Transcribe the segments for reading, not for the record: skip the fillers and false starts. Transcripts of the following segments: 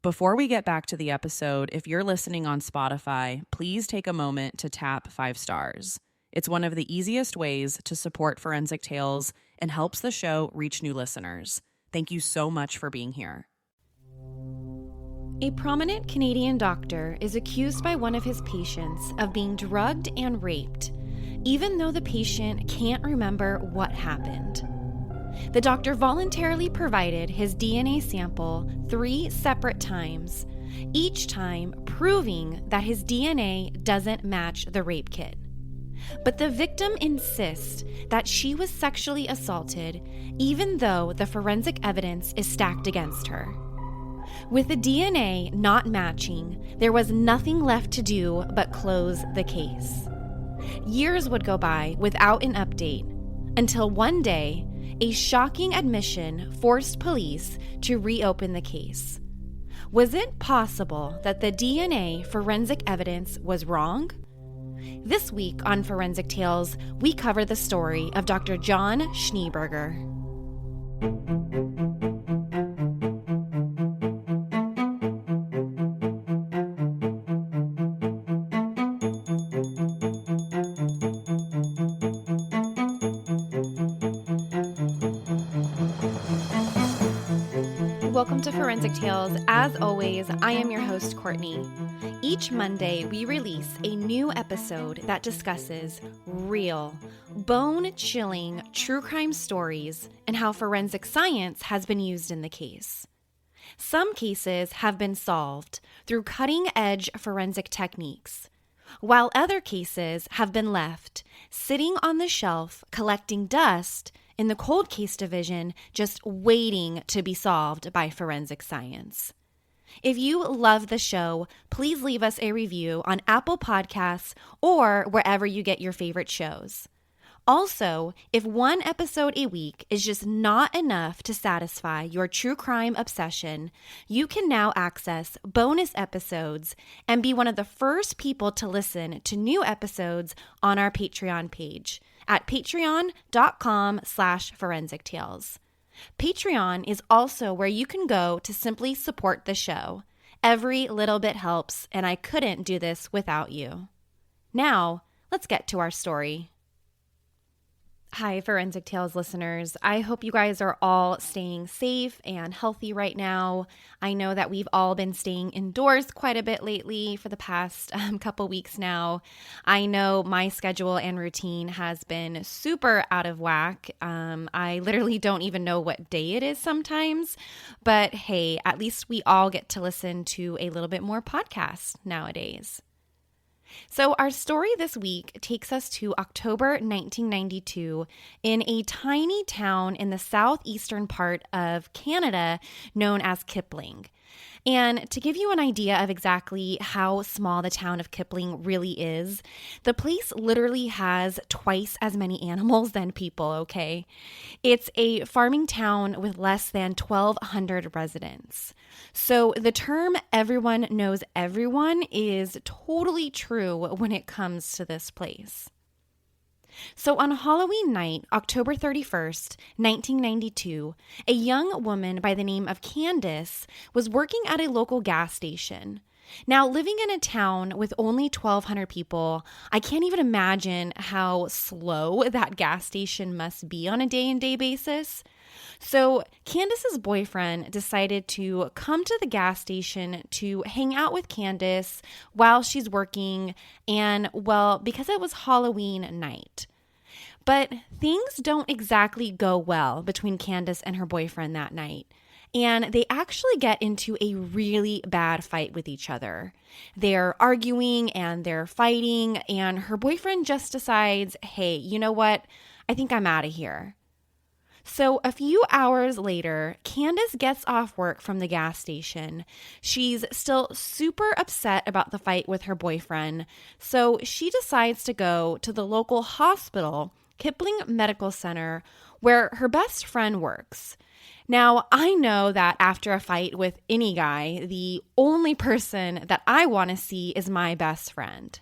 Before we get back to the episode, if you're listening on Spotify, please take a moment to tap 5 stars. It's one of the easiest ways to support Forensic Tales and helps the show reach new listeners. Thank you so much for being here. A prominent Canadian doctor is accused by one of his patients of being drugged and raped, even though the patient can't remember what happened. The doctor voluntarily provided his DNA sample 3 separate times, each time proving that his DNA doesn't match the rape kit. But the victim insists that she was sexually assaulted, even though the forensic evidence is stacked against her. With the DNA not matching, there was nothing left to do but close the case. Years would go by without an update, until one day, a shocking admission forced police to reopen the case. Was it possible that the DNA forensic evidence was wrong? This week on Forensic Tales, we cover the story of Dr. John Schneeberger. Welcome to Forensic Tales. As always, I am your host, Courtney. Each Monday, we release a new episode that discusses real, bone-chilling true crime stories and how forensic science has been used in the case. Some cases have been solved through cutting-edge forensic techniques, while other cases have been left sitting on the shelf collecting dust in the cold case division, just waiting to be solved by forensic science. If you love the show, please leave us a review on Apple Podcasts or wherever you get your favorite shows. Also, if one episode a week is just not enough to satisfy your true crime obsession, you can now access bonus episodes and be one of the first people to listen to new episodes on our Patreon page at patreon.com/Forensic Tales. Patreon is also where you can go to simply support the show. Every little bit helps, and I couldn't do this without you. Now, let's get to our story. Hi, Forensic Tales listeners. I hope you guys are all staying safe and healthy right now. I know that we've all been staying indoors quite a bit lately for the past couple weeks now. I know my schedule and routine has been super out of whack. I literally don't even know what day it is sometimes. But hey, at least we all get to listen to a little bit more podcasts nowadays. So our story this week takes us to October 1992 in a tiny town in the southeastern part of Canada known as Kipling. And to give you an idea of exactly how small the town of Kipling really is, the place literally has twice as many animals than people, okay? It's a farming town with less than 1,200 residents. So the term everyone knows everyone is totally true when it comes to this place. So on Halloween night, October 31st, 1992, a young woman by the name of Candace was working at a local gas station. Now, living in a town with only 1,200 people, I can't even imagine how slow that gas station must be on a day-to-day basis. So Candace's boyfriend decided to come to the gas station to hang out with Candace while she's working and, well, because it was Halloween night. But things don't exactly go well between Candace and her boyfriend that night. And they actually get into a really bad fight with each other. They're arguing and they're fighting, and her boyfriend just decides, hey, you know what? I think I'm out of here. So a few hours later, Candace gets off work from the gas station. She's still super upset about the fight with her boyfriend, so she decides to go to the local hospital, Kipling Medical Center, where her best friend works. Now, I know that after a fight with any guy, the only person that I want to see is my best friend.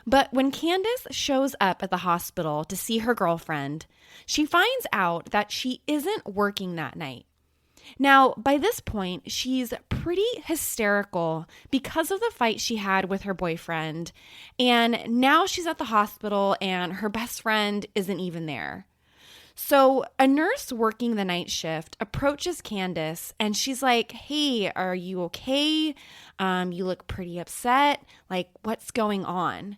But when Candace shows up at the hospital to see her girlfriend, she finds out that she isn't working that night. Now, by this point, she's pretty hysterical because of the fight she had with her boyfriend. And now she's at the hospital and her best friend isn't even there. So a nurse working the night shift approaches Candace and she's like, "Hey, are you okay? You look pretty upset. Like, what's going on?"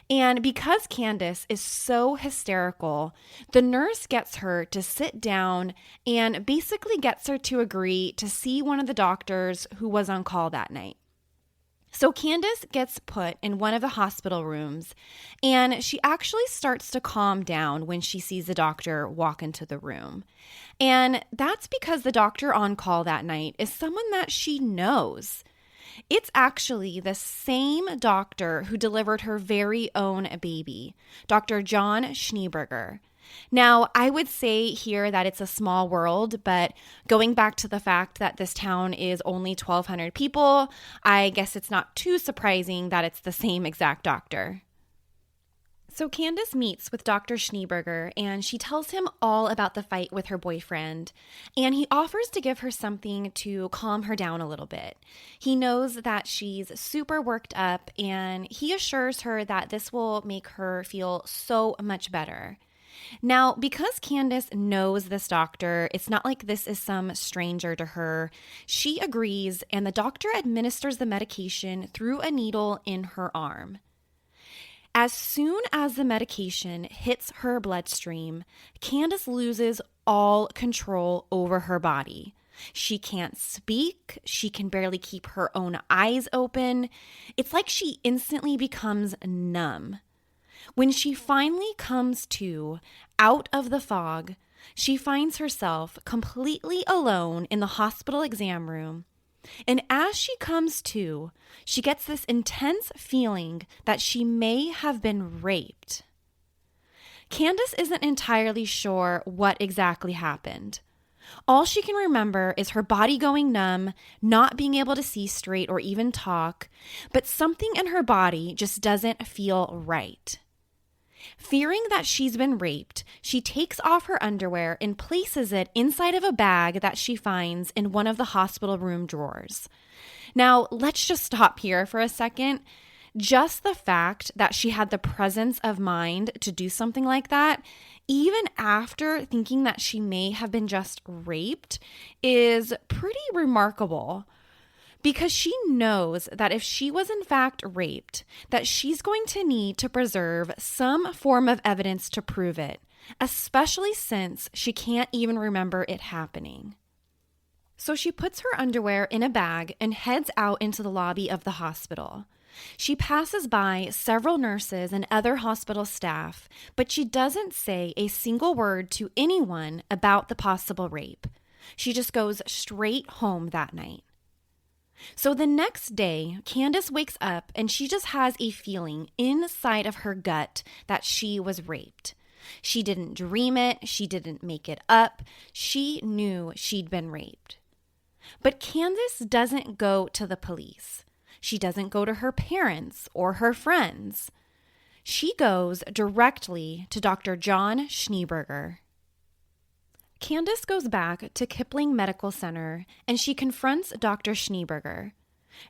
And because Candace is so hysterical, the nurse gets her to sit down and basically gets her to agree to see one of the doctors who was on call that night. So Candace gets put in one of the hospital rooms, and she actually starts to calm down when she sees the doctor walk into the room. And that's because the doctor on call that night is someone that she knows. It's actually the same doctor who delivered her very own baby, Dr. John Schneeberger. Now, I would say here that it's a small world, but going back to the fact that this town is only 1,200 people, I guess it's not too surprising that it's the same exact doctor. So Candace meets with Dr. Schneeberger and she tells him all about the fight with her boyfriend, and he offers to give her something to calm her down a little bit. He knows that she's super worked up and he assures her that this will make her feel so much better. Now, because Candace knows this doctor, it's not like this is some stranger to her. She agrees and the doctor administers the medication through a needle in her arm. As soon as the medication hits her bloodstream, Candace loses all control over her body. She can't speak. She can barely keep her own eyes open. It's like she instantly becomes numb. When she finally comes to, out of the fog, she finds herself completely alone in the hospital exam room. And as she comes to, she gets this intense feeling that she may have been raped. Candace isn't entirely sure what exactly happened. All she can remember is her body going numb, not being able to see straight or even talk, but something in her body just doesn't feel right. Fearing that she's been raped, she takes off her underwear and places it inside of a bag that she finds in one of the hospital room drawers. Now, let's just stop here for a second. Just the fact that she had the presence of mind to do something like that, even after thinking that she may have been just raped, is pretty remarkable. Because she knows that if she was in fact raped, that she's going to need to preserve some form of evidence to prove it, especially since she can't even remember it happening. So she puts her underwear in a bag and heads out into the lobby of the hospital. She passes by several nurses and other hospital staff, but she doesn't say a single word to anyone about the possible rape. She just goes straight home that night. So the next day, Candace wakes up and she just has a feeling inside of her gut that she was raped. She didn't dream it. She didn't make it up. She knew she'd been raped. But Candace doesn't go to the police. She doesn't go to her parents or her friends. She goes directly to Dr. John Schneeberger. Candace goes back to Kipling Medical Center and she confronts Dr. Schneeberger.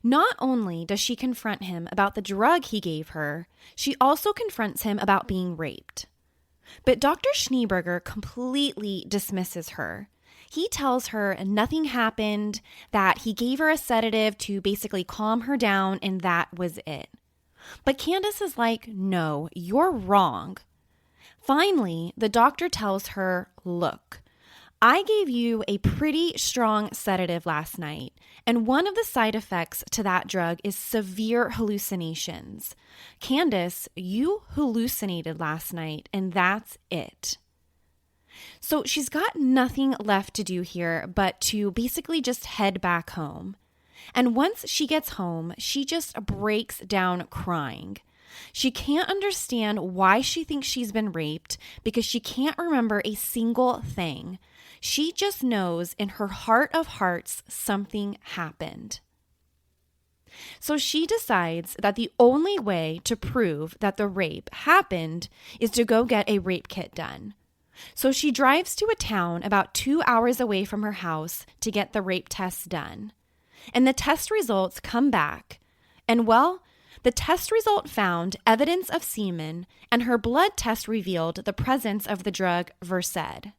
Not only does she confront him about the drug he gave her, she also confronts him about being raped. But Dr. Schneeberger completely dismisses her. He tells her nothing happened, that he gave her a sedative to basically calm her down, and that was it. But Candace is like, "No, you're wrong." Finally, the doctor tells her, "Look, I gave you a pretty strong sedative last night, and one of the side effects to that drug is severe hallucinations. Candace, you hallucinated last night, and that's it." So she's got nothing left to do here but to basically just head back home. And once she gets home, she just breaks down crying. She can't understand why she thinks she's been raped because she can't remember a single thing. She just knows in her heart of hearts something happened. So she decides that the only way to prove that the rape happened is to go get a rape kit done. So she drives to a town about 2 hours away from her house to get the rape test done. And the test results come back. And well, the test result found evidence of semen, and her blood test revealed the presence of the drug Versed.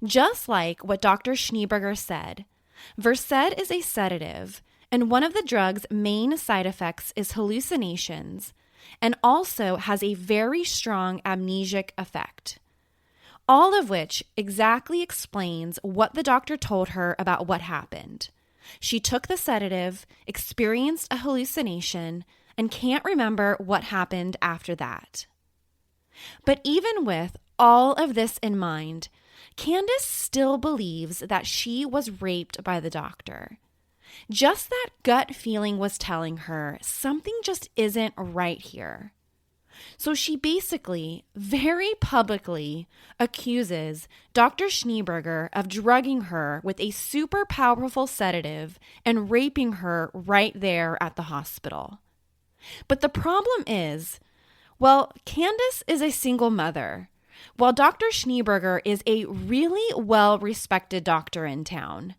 Just like what Dr. Schneeberger said, Versed is a sedative, and one of the drug's main side effects is hallucinations, and also has a very strong amnesic effect. All of which exactly explains what the doctor told her about what happened. She took the sedative, experienced a hallucination, and can't remember what happened after that. But even with all of this in mind, Candace still believes that she was raped by the doctor. Just that gut feeling was telling her something just isn't right here. So she basically, very publicly, accuses Dr. Schneeberger of drugging her with a super powerful sedative and raping her right there at the hospital. But the problem is, well, Candace is a single mother, while Dr. Schneeberger is a really well-respected doctor in town.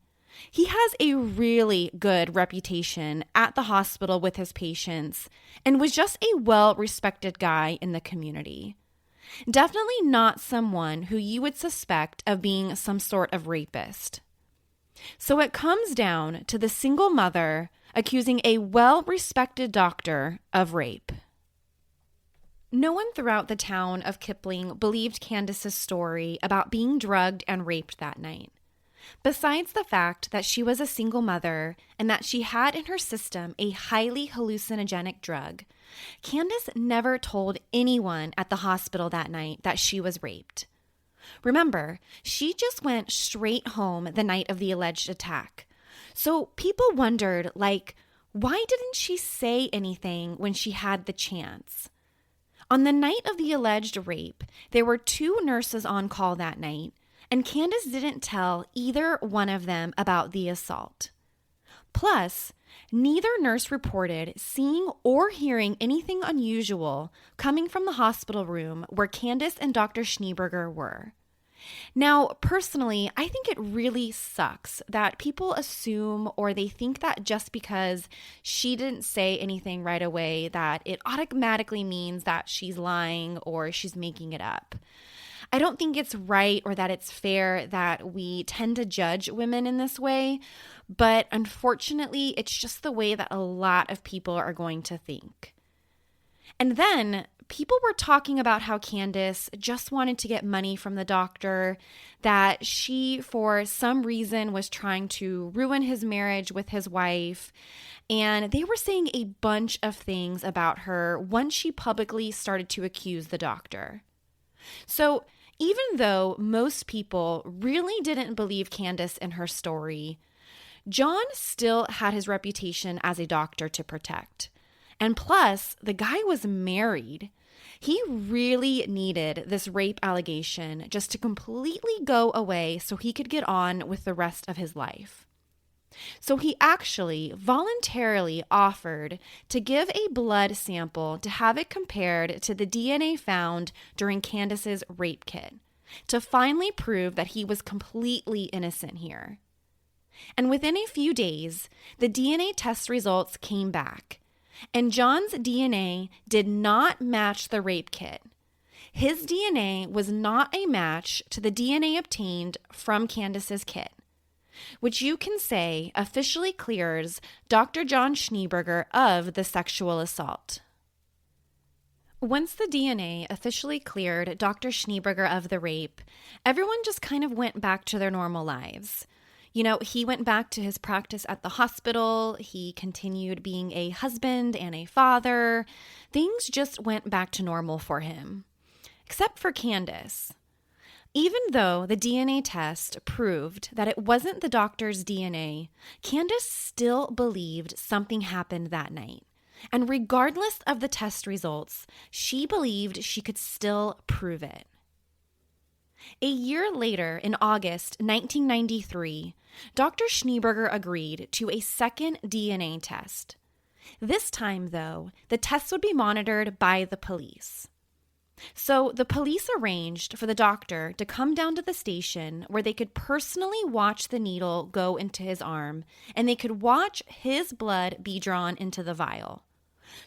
He has a really good reputation at the hospital with his patients and was just a well-respected guy in the community. Definitely not someone who you would suspect of being some sort of rapist. So it comes down to the single mother accusing a well-respected doctor of rape. No one throughout the town of Kipling believed Candace's story about being drugged and raped that night. Besides the fact that she was a single mother and that she had in her system a highly hallucinogenic drug, Candace never told anyone at the hospital that night that she was raped. Remember, she just went straight home the night of the alleged attack. So people wondered, why didn't she say anything when she had the chance? On the night of the alleged rape, there were 2 nurses on call that night, and Candace didn't tell either one of them about the assault. Plus, neither nurse reported seeing or hearing anything unusual coming from the hospital room where Candace and Dr. Schneeberger were. Now, personally, I think it really sucks that people assume or they think that just because she didn't say anything right away that it automatically means that she's lying or she's making it up. I don't think it's right or that it's fair that we tend to judge women in this way, but unfortunately, it's just the way that a lot of people are going to think. And then people were talking about how Candace just wanted to get money from the doctor, that she, for some reason, was trying to ruin his marriage with his wife, and they were saying a bunch of things about her once she publicly started to accuse the doctor. So even though most people really didn't believe Candace in her story, John still had his reputation as a doctor to protect. And plus, the guy was married. He really needed this rape allegation just to completely go away so he could get on with the rest of his life. So he actually voluntarily offered to give a blood sample to have it compared to the DNA found during Candace's rape kit to finally prove that he was completely innocent here. And within a few days, the DNA test results came back, and John's DNA did not match the rape kit. His DNA was not a match to the DNA obtained from Candace's kit, which you can say officially clears Dr. John Schneeberger of the sexual assault. Once the DNA officially cleared Dr. Schneeberger of the rape, everyone just kind of went back to their normal lives. You know, he went back to his practice at the hospital. He continued being a husband and a father. Things just went back to normal for him, except for Candace. Even though the DNA test proved that it wasn't the doctor's DNA, Candace still believed something happened that night. And regardless of the test results, she believed she could still prove it. A year later, in August 1993, Dr. Schneeberger agreed to a second DNA test. This time, though, the test would be monitored by the police. So the police arranged for the doctor to come down to the station where they could personally watch the needle go into his arm and they could watch his blood be drawn into the vial.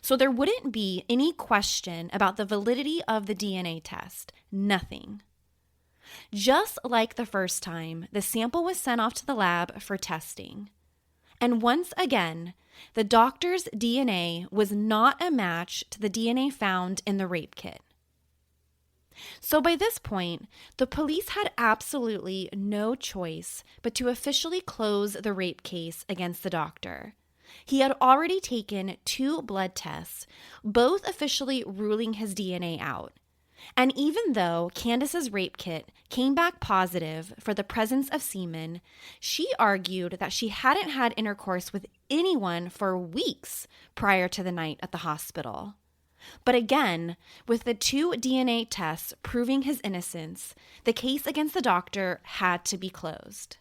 So there wouldn't be any question about the validity of the DNA test. Nothing. Just like the first time, the sample was sent off to the lab for testing. And once again, the doctor's DNA was not a match to the DNA found in the rape kit. So by this point, the police had absolutely no choice but to officially close the rape case against the doctor. He had already taken 2 blood tests, both officially ruling his DNA out. And even though Candace's rape kit came back positive for the presence of semen, she argued that she hadn't had intercourse with anyone for weeks prior to the night at the hospital. But again, with the 2 DNA tests proving his innocence, the case against the doctor had to be closed.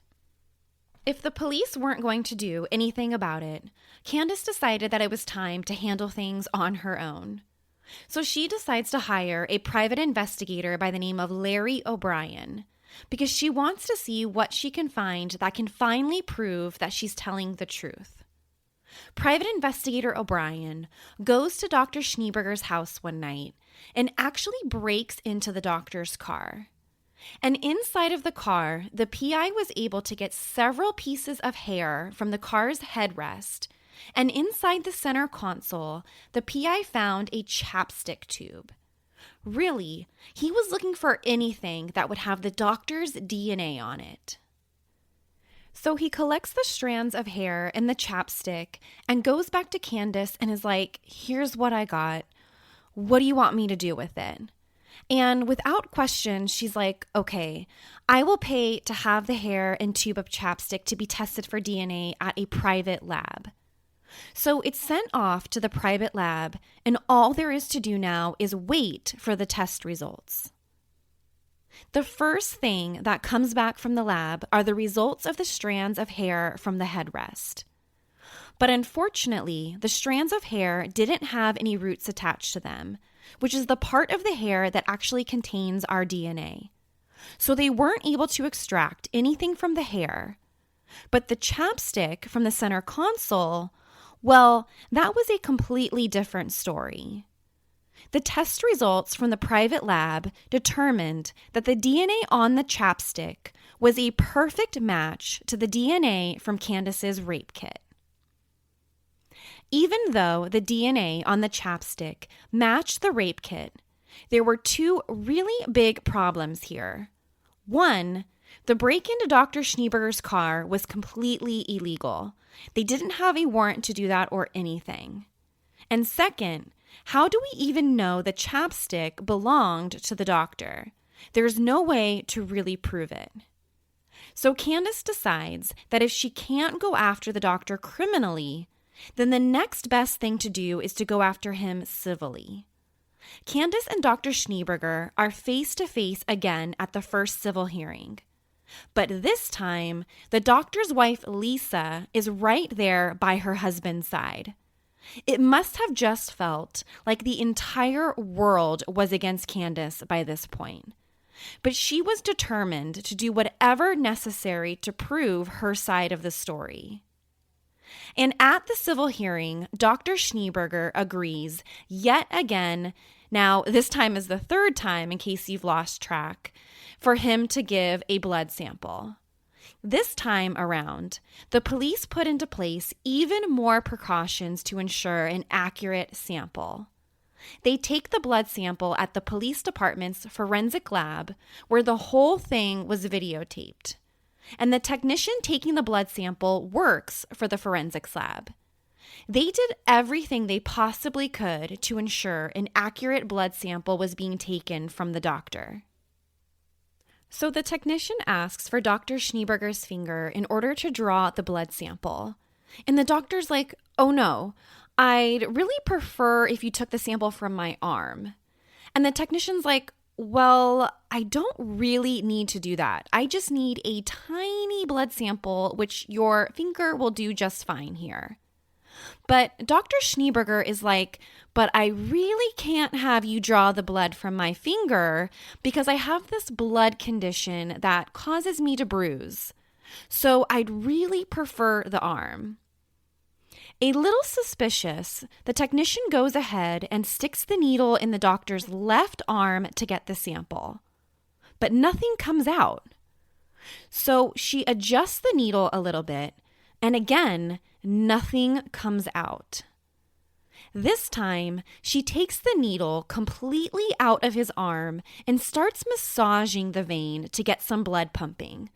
If the police weren't going to do anything about it, Candace decided that it was time to handle things on her own. So she decides to hire a private investigator by the name of Larry O'Brien because she wants to see what she can find that can finally prove that she's telling the truth. Private investigator O'Brien goes to Dr. Schneeberger's house one night and actually breaks into the doctor's car. And inside of the car, the PI was able to get several pieces of hair from the car's headrest. And inside the center console, the PI found a chapstick tube. Really, he was looking for anything that would have the doctor's DNA on it. So he collects the strands of hair in the chapstick and goes back to Candace and is like, here's what I got. What do you want me to do with it? And without question, she's like, okay, I will pay to have the hair and tube of chapstick to be tested for DNA at a private lab. So it's sent off to the private lab, and all there is to do now is wait for the test results. The first thing that comes back from the lab are the results of the strands of hair from the headrest. But unfortunately, the strands of hair didn't have any roots attached to them, which is the part of the hair that actually contains our DNA. So they weren't able to extract anything from the hair. But the chapstick from the center console, well, that was a completely different story. The test results from the private lab determined that the DNA on the chapstick was a perfect match to the DNA from Candace's rape kit. Even though the DNA on the chapstick matched the rape kit, there were 2 really big problems here. One, the break into Dr. Schneeberger's car was completely illegal. They didn't have a warrant to do that or anything. And second, how do we even know the chapstick belonged to the doctor? There's no way to really prove it. So Candace decides that if she can't go after the doctor criminally, then the next best thing to do is to go after him civilly. Candace and Dr. Schneeberger are face to face again at the first civil hearing. But this time, the doctor's wife, Lisa, is right there by her husband's side. It must have just felt like the entire world was against Candace by this point. But she was determined to do whatever necessary to prove her side of the story. And at the civil hearing, Dr. Schneeberger agrees yet again, now this time is the 3rd time in case you've lost track, for him to give a blood sample. This time around, the police put into place even more precautions to ensure an accurate sample. They take the blood sample at the police department's forensic lab, where the whole thing was videotaped. And the technician taking the blood sample works for the forensics lab. They did everything they possibly could to ensure an accurate blood sample was being taken from the doctor. So the technician asks for Dr. Schneeberger's finger in order to draw the blood sample. And the doctor's like, oh no, I'd really prefer if you took the sample from my arm. And the technician's like, well, I don't really need to do that. I just need a tiny blood sample, which your finger will do just fine here. But Dr. Schneeberger is like, but I really can't have you draw the blood from my finger because I have this blood condition that causes me to bruise. So I'd really prefer the arm. A little suspicious, the technician goes ahead and sticks the needle in the doctor's left arm to get the sample. But nothing comes out. So she adjusts the needle a little bit, and again, nothing comes out. This time, she takes the needle completely out of his arm and starts massaging the vein to get some blood pumping.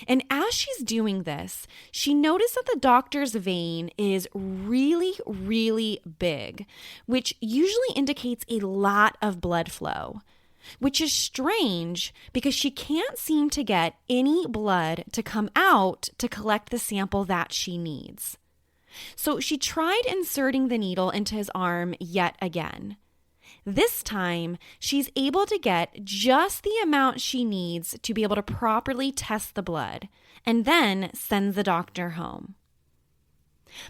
And as she's doing this, she noticed that the doctor's vein is really, really big, which usually indicates a lot of blood flow, which is strange because she can't seem to get any blood to come out to collect the sample that she needs. So she tried inserting the needle into his arm yet again. This time, she's able to get just the amount she needs to be able to properly test the blood, and then sends the doctor home.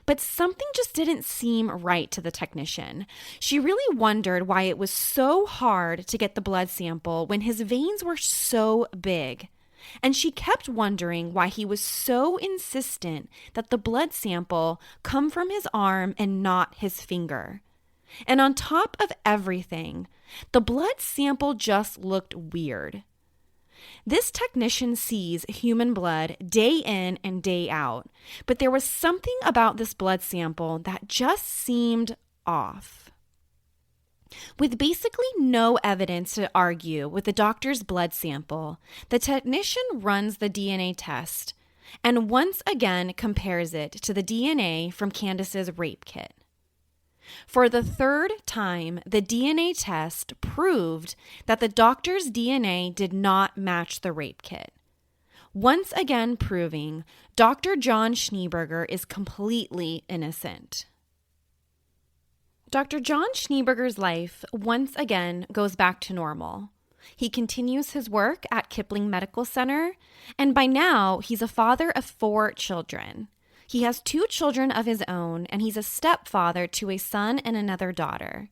But something just didn't seem right to the technician. She really wondered why it was so hard to get the blood sample when his veins were so big. And she kept wondering why he was so insistent that the blood sample come from his arm and not his finger. And on top of everything, the blood sample just looked weird. This technician sees human blood day in and day out, but there was something about this blood sample that just seemed off. With basically no evidence to argue with the doctor's blood sample, the technician runs the DNA test and once again compares it to the DNA from Candace's rape kit. For the third time, the DNA test proved that the doctor's DNA did not match the rape kit. Once again proving Dr. John Schneeberger is completely innocent. Dr. John Schneeberger's life once again goes back to normal. He continues his work at Kipling Medical Center, and by now he's a father of 4 children. He has 2 children of his own, and he's a stepfather to a son and another daughter.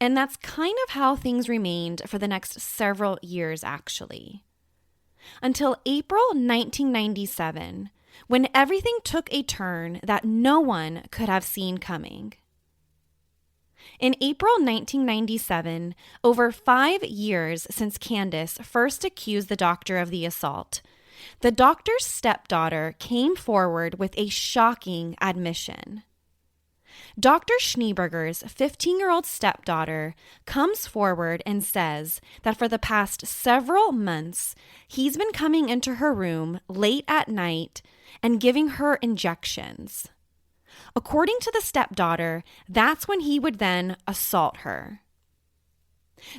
And that's kind of how things remained for the next several years, actually. Until April 1997, when everything took a turn that no one could have seen coming. In April 1997, over 5 years since Candace first accused the doctor of the assault, the doctor's stepdaughter came forward with a shocking admission. Dr. Schneeberger's 15-year-old stepdaughter comes forward and says that for the past several months, he's been coming into her room late at night and giving her injections. According to the stepdaughter, that's when he would then assault her.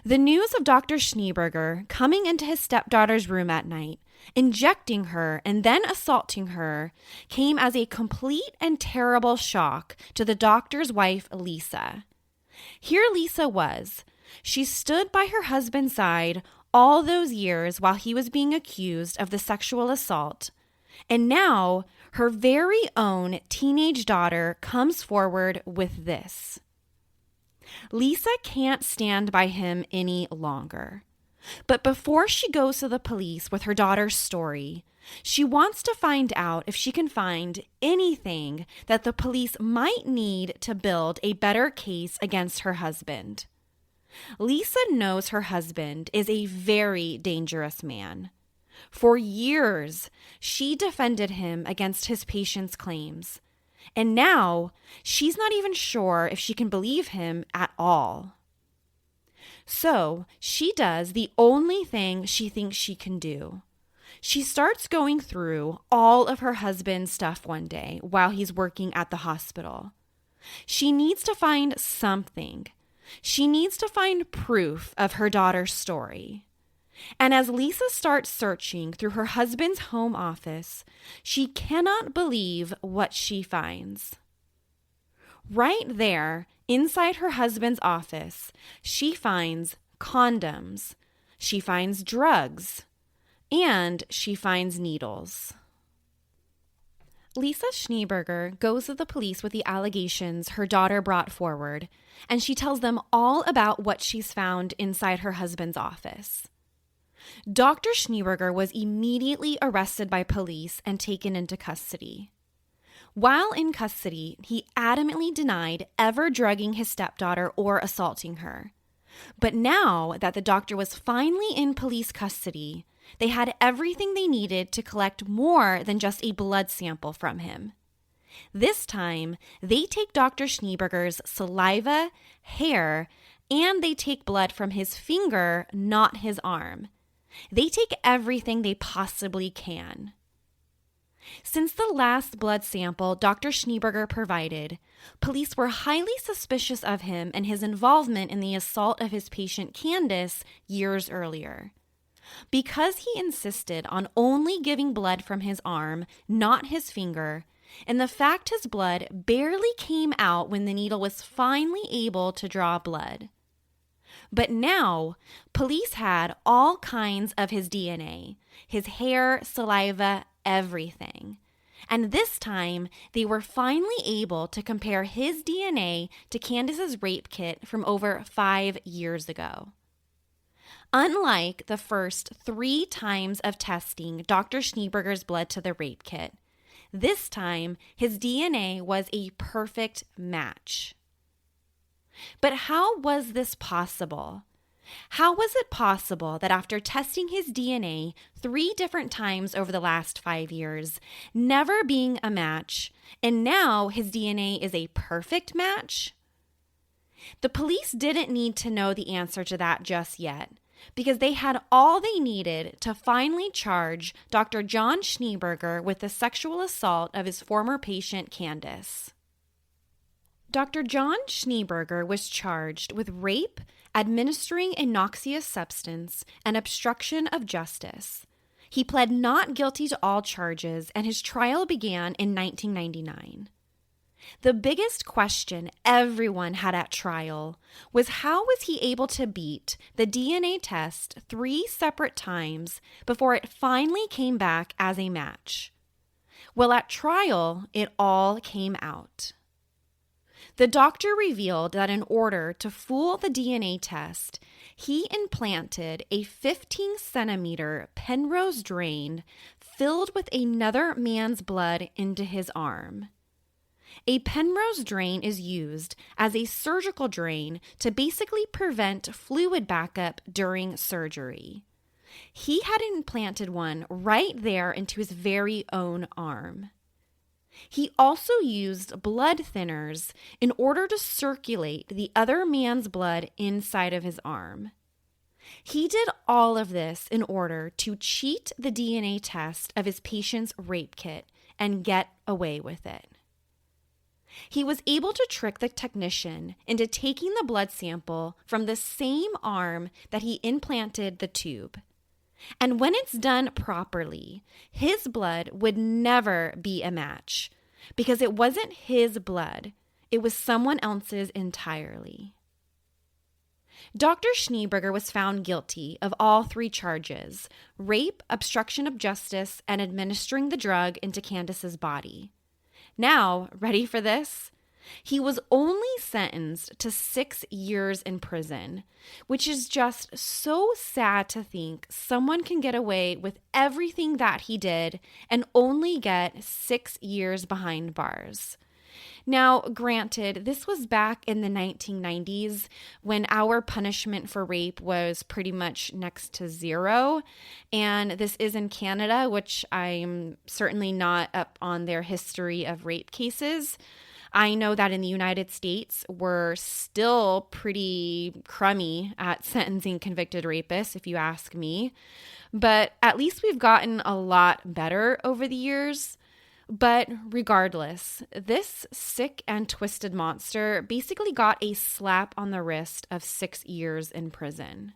The news of Dr. Schneeberger coming into his stepdaughter's room at night, injecting her and then assaulting her, came as a complete and terrible shock to the doctor's wife, Lisa. Here Lisa was. She stood by her husband's side all those years while he was being accused of the sexual assault. And now her very own teenage daughter comes forward with this. Lisa can't stand by him any longer. But before she goes to the police with her daughter's story, she wants to find out if she can find anything that the police might need to build a better case against her husband. Lisa knows her husband is a very dangerous man. For years, she defended him against his patient's claims. And now, she's not even sure if she can believe him at all. So, she does the only thing she thinks she can do. She starts going through all of her husband's stuff one day while he's working at the hospital. She needs to find something. She needs to find proof of her daughter's story. And as Lisa starts searching through her husband's home office, she cannot believe what she finds. Right there, inside her husband's office, she finds condoms, she finds drugs, and she finds needles. Lisa Schneeberger goes to the police with the allegations her daughter brought forward, and she tells them all about what she's found inside her husband's office. Dr. Schneeberger was immediately arrested by police and taken into custody. While in custody, he adamantly denied ever drugging his stepdaughter or assaulting her. But now that the doctor was finally in police custody, they had everything they needed to collect more than just a blood sample from him. This time, they take Dr. Schneeberger's saliva, hair, and they take blood from his finger, not his arm. They take everything they possibly can. Since the last blood sample Dr. Schneeberger provided, police were highly suspicious of him and his involvement in the assault of his patient Candace years earlier. Because he insisted on only giving blood from his arm, not his finger, and the fact his blood barely came out when the needle was finally able to draw blood. But now, police had all kinds of his DNA, his hair, saliva, everything. And this time, they were finally able to compare his DNA to Candace's rape kit from over 5 years ago. Unlike the first 3 times of testing Dr. Schneeberger's blood to the rape kit, this time his DNA was a perfect match. But how was this possible? How was it possible that after testing his DNA 3 different times over the last 5 years, never being a match, and now his DNA is a perfect match? The police didn't need to know the answer to that just yet, because they had all they needed to finally charge Dr. John Schneeberger with the sexual assault of his former patient, Candace. Dr. John Schneeberger was charged with rape, administering a noxious substance, and obstruction of justice. He pled not guilty to all charges, and his trial began in 1999. The biggest question everyone had at trial was how was he able to beat the DNA test 3 separate times before it finally came back as a match? Well, at trial, it all came out. The doctor revealed that in order to fool the DNA test, he implanted a 15-centimeter Penrose drain filled with another man's blood into his arm. A Penrose drain is used as a surgical drain to basically prevent fluid backup during surgery. He had implanted one right there into his very own arm. He also used blood thinners in order to circulate the other man's blood inside of his arm. He did all of this in order to cheat the DNA test of his patient's rape kit and get away with it. He was able to trick the technician into taking the blood sample from the same arm that he implanted the tube. And when it's done properly, his blood would never be a match because it wasn't his blood. It was someone else's entirely. Dr. Schneeberger was found guilty of all 3 charges: rape, obstruction of justice, and administering the drug into Candace's body. Now, ready for this? He was only sentenced to 6 years in prison, which is just so sad to think someone can get away with everything that he did and only get 6 years behind bars. Now, granted, this was back in the 1990s when our punishment for rape was pretty much next to 0. And this is in Canada, which I'm certainly not up on their history of rape cases. I know that in the United States, we're still pretty crummy at sentencing convicted rapists, if you ask me. But at least we've gotten a lot better over the years. But regardless, this sick and twisted monster basically got a slap on the wrist of 6 years in prison.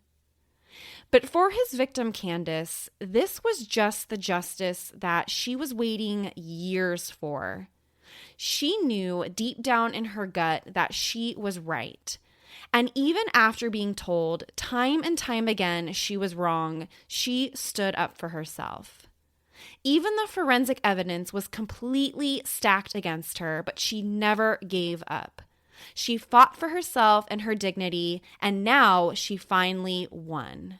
But for his victim, Candace, this was just the justice that she was waiting years for. She knew deep down in her gut that she was right. And even after being told time and time again she was wrong, she stood up for herself. Even the forensic evidence was completely stacked against her, but she never gave up. She fought for herself and her dignity, and now she finally won.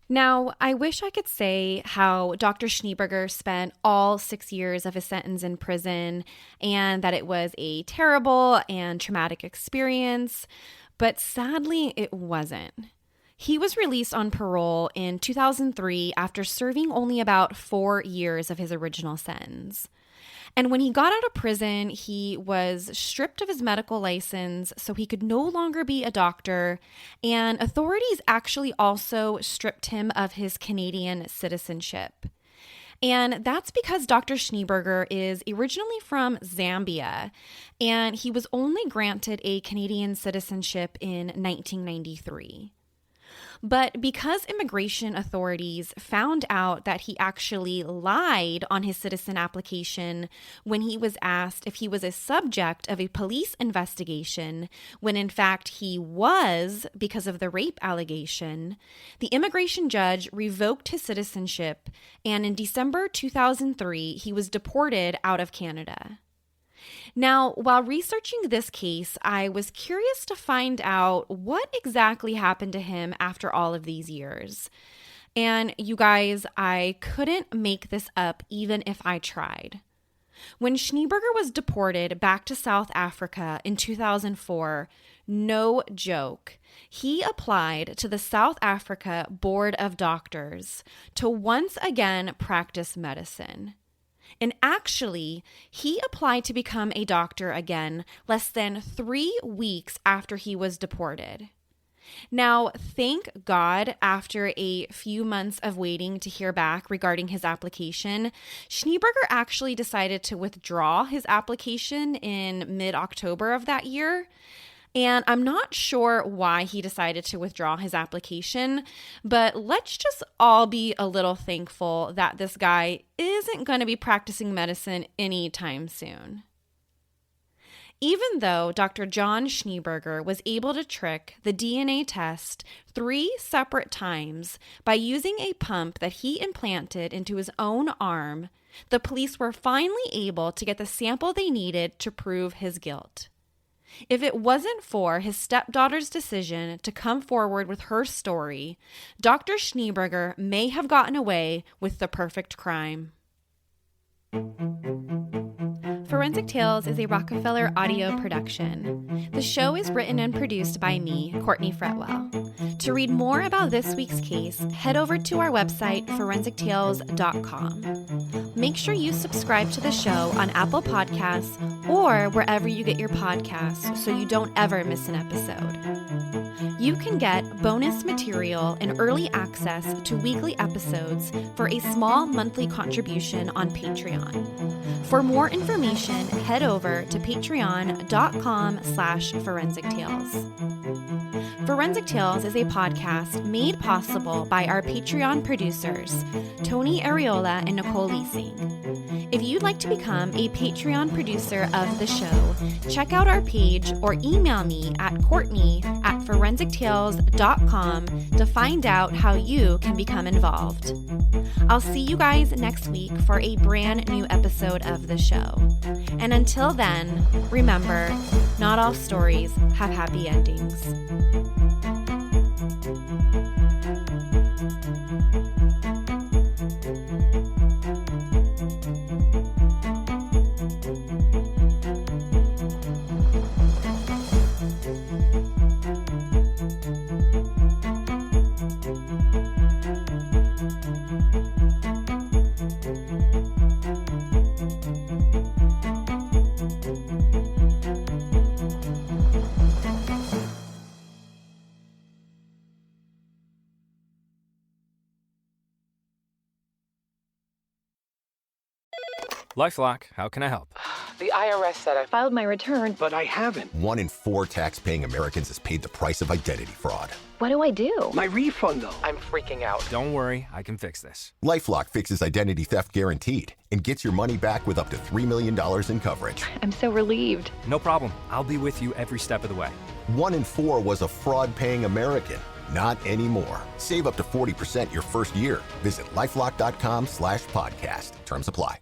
Now, I wish I could say how Dr. Schneeberger spent all 6 years of his sentence in prison and that it was a terrible and traumatic experience, but sadly, it wasn't. He was released on parole in 2003 after serving only about 4 years of his original sentence. And when he got out of prison, he was stripped of his medical license so he could no longer be a doctor, and authorities actually also stripped him of his Canadian citizenship. And that's because Dr. Schneeberger is originally from Zambia, and he was only granted a Canadian citizenship in 1993. But because immigration authorities found out that he actually lied on his citizen application when he was asked if he was a subject of a police investigation, when in fact he was because of the rape allegation, the immigration judge revoked his citizenship, and in December 2003, he was deported out of Canada. Now, while researching this case, I was curious to find out what exactly happened to him after all of these years. And you guys, I couldn't make this up even if I tried. When Schneeberger was deported back to South Africa in 2004, no joke, he applied to the South Africa Board of Doctors to once again practice medicine. And actually, he applied to become a doctor again less than 3 weeks after he was deported. Now, thank God, after a few months of waiting to hear back regarding his application, Schneeberger actually decided to withdraw his application in mid-October of that year. And I'm not sure why he decided to withdraw his application, but let's just all be a little thankful that this guy isn't going to be practicing medicine anytime soon. Even though Dr. John Schneeberger was able to trick the DNA test 3 separate times by using a pump that he implanted into his own arm, the police were finally able to get the sample they needed to prove his guilt. If it wasn't for his stepdaughter's decision to come forward with her story, Dr. Schneeberger may have gotten away with the perfect crime. Forensic Tales is a Rockefeller audio production. The show is written and produced by me, Courtney Fretwell. To read more about this week's case, head over to our website, forensictales.com. Make sure you subscribe to the show on Apple Podcasts or wherever you get your podcasts so you don't ever miss an episode. You can get bonus material and early access to weekly episodes for a small monthly contribution on Patreon. For more information, head over to patreon.com/forensictales. Forensic Tales is a podcast made possible by our Patreon producers, Tony Areola and Nicole Leasing. If you'd like to become a Patreon producer of the show, check out our page or email me at courtney@forensictales.com to find out how you can become involved. I'll see you guys next week for a brand new episode of the show. And until then, remember, not all stories have happy endings. LifeLock, how can I help? The IRS said I filed my return, but I haven't. 1 in 4 tax-paying Americans has paid the price of identity fraud. What do I do? My refund, though. I'm freaking out. Don't worry, I can fix this. LifeLock fixes identity theft guaranteed and gets your money back with up to $3 million in coverage. I'm so relieved. No problem. I'll be with you every step of the way. 1 in 4 was a fraud-paying American. Not anymore. Save up to 40% your first year. Visit LifeLock.com/podcast. Terms apply.